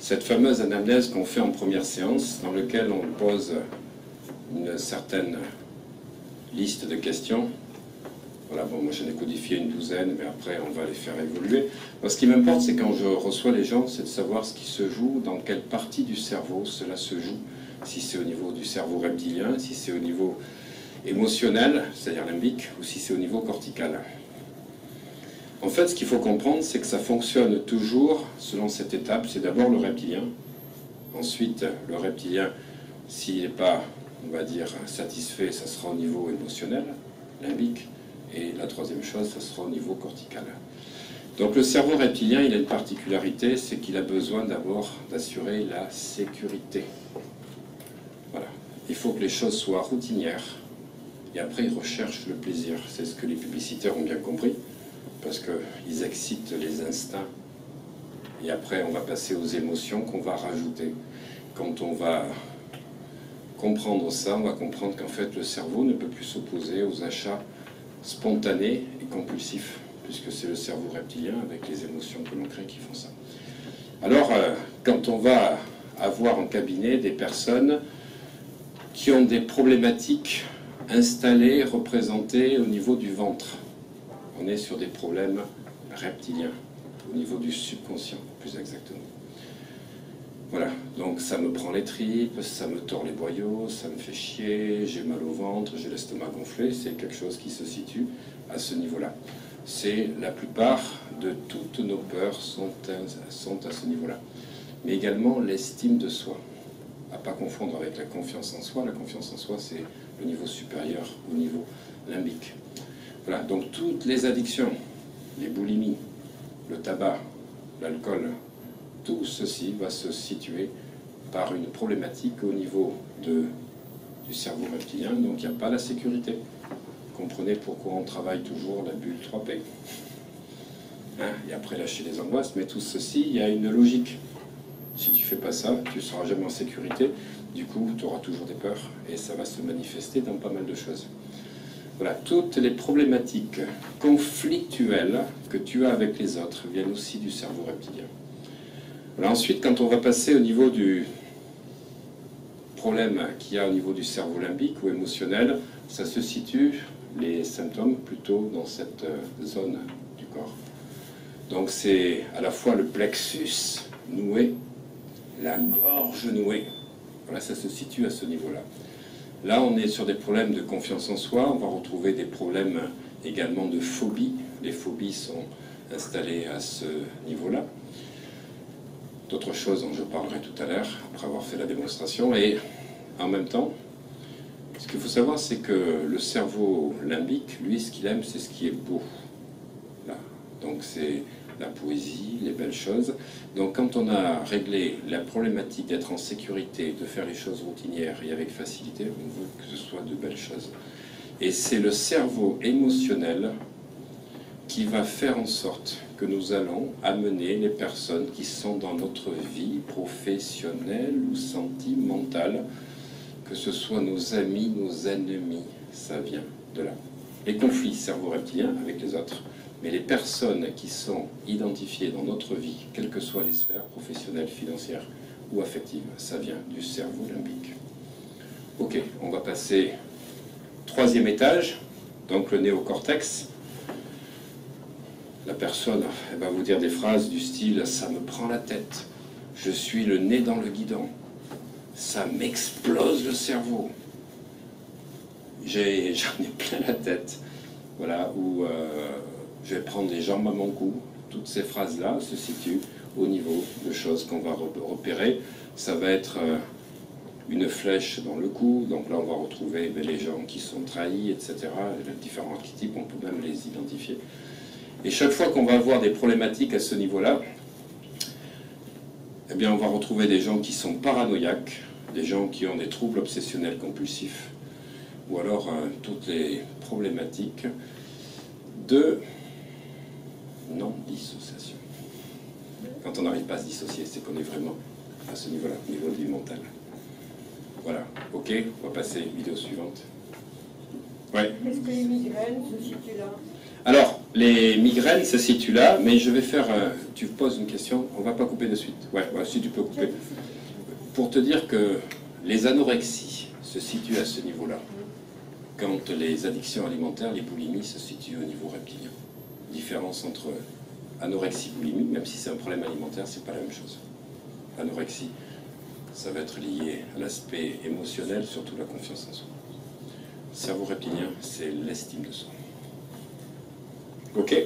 cette fameuse anamnèse qu'on fait en première séance, dans laquelle on pose une certaine liste de questions. Voilà, bon, moi j'en ai codifié une douzaine, mais après on va les faire évoluer. Moi, ce qui m'importe, c'est quand je reçois les gens, c'est de savoir ce qui se joue, dans quelle partie du cerveau cela se joue. Si c'est au niveau du cerveau reptilien, si c'est au niveau émotionnel, c'est-à-dire limbique, ou si c'est au niveau cortical. En fait, ce qu'il faut comprendre, c'est que ça fonctionne toujours selon cette étape. C'est d'abord le reptilien. Ensuite, le reptilien, s'il n'est pas, on va dire, satisfait, ça sera au niveau émotionnel, limbique. Et la troisième chose, ça sera au niveau cortical. Donc le cerveau reptilien, il a une particularité, c'est qu'il a besoin d'abord d'assurer la sécurité. Voilà. Il faut que les choses soient routinières. Et après, il recherche le plaisir. C'est ce que les publicitaires ont bien compris, parce qu'ils excitent les instincts. Et après, on va passer aux émotions qu'on va rajouter. Quand on va comprendre ça, on va comprendre qu'en fait, le cerveau ne peut plus s'opposer aux achats spontanés et compulsifs, puisque c'est le cerveau reptilien avec les émotions que l'on crée qui font ça. Alors, quand on va avoir en cabinet des personnes qui ont des problématiques installées, représentées au niveau du ventre, on est sur des problèmes reptiliens, au niveau du subconscient, plus exactement. Voilà, donc ça me prend les tripes, ça me tord les boyaux, ça me fait chier, j'ai mal au ventre, j'ai l'estomac gonflé, c'est quelque chose qui se situe à ce niveau-là. C'est la plupart de toutes nos peurs sont à ce niveau-là. Mais également l'estime de soi. À ne pas confondre avec la confiance en soi. La confiance en soi, c'est le niveau supérieur au niveau limbique. Voilà, donc toutes les addictions, les boulimies, le tabac, l'alcool, tout ceci va se situer par une problématique au niveau du cerveau reptilien, donc il n'y a pas la sécurité. Comprenez pourquoi on travaille toujours la bulle 3P. Hein, et après lâcher les angoisses, mais tout ceci, il y a une logique. Si tu ne fais pas ça, tu ne seras jamais en sécurité, du coup tu auras toujours des peurs, et ça va se manifester dans pas mal de choses. Voilà, toutes les problématiques conflictuelles que tu as avec les autres viennent aussi du cerveau reptilien. Voilà, ensuite, quand on va passer au niveau du problème qu'il y a au niveau du cerveau limbique ou émotionnel, ça se situe, les symptômes, plutôt dans cette zone du corps. Donc c'est à la fois le plexus noué, la gorge nouée. Voilà, ça se situe à ce niveau-là. Là, on est sur des problèmes de confiance en soi. On va retrouver des problèmes également de phobie. Les phobies sont installées à ce niveau-là. D'autres choses dont je parlerai tout à l'heure, après avoir fait la démonstration. Et en même temps, ce qu'il faut savoir, c'est que le cerveau limbique, lui, ce qu'il aime, c'est ce qui est beau. Là. Donc c'est la poésie, les belles choses. Donc quand on a réglé la problématique d'être en sécurité, de faire les choses routinières et avec facilité, on veut que ce soit de belles choses. Et c'est le cerveau émotionnel qui va faire en sorte que nous allons amener les personnes qui sont dans notre vie professionnelle ou sentimentale, que ce soit nos amis, nos ennemis, ça vient de là. Les conflits cerveau-reptilien avec les autres, mais les personnes qui sont identifiées dans notre vie, quelles que soient les sphères, professionnelles, financières ou affectives, ça vient du cerveau limbique. Ok, on va passer troisième étage, donc le néocortex. La personne, elle va vous dire des phrases du style « ça me prend la tête »,« je suis le nez dans le guidon »,« ça m'explose le cerveau »,« j'en ai plein la tête », voilà, ou je vais prendre les jambes à mon cou. Toutes ces phrases-là se situent au niveau de choses qu'on va repérer. Ça va être une flèche dans le cou, donc là on va retrouver les gens qui sont trahis, etc. Les différents archétypes, on peut même les identifier. Et chaque fois qu'on va avoir des problématiques à ce niveau-là, eh bien on va retrouver des gens qui sont paranoïaques, des gens qui ont des troubles obsessionnels compulsifs, ou alors toutes les problématiques de non-dissociation. Quand on n'arrive pas à se dissocier, c'est qu'on est vraiment à ce niveau-là, au niveau du mental. Voilà, ok, on va passer à la vidéo suivante. Ouais. Est-ce que les migraines se situent là? Alors, Les migraines se situent là, mais je vais faire... tu poses une question, on ne va pas couper de suite. Ouais, si tu peux couper. Pour te dire que les anorexies se situent à ce niveau-là, quand les addictions alimentaires, les boulimies, se situent au niveau reptilien. Différence entre anorexie et boulimie, même si c'est un problème alimentaire, c'est pas la même chose. Anorexie, ça va être lié à l'aspect émotionnel, surtout la confiance en soi. Cerveau reptilien, c'est l'estime de soi. Ok.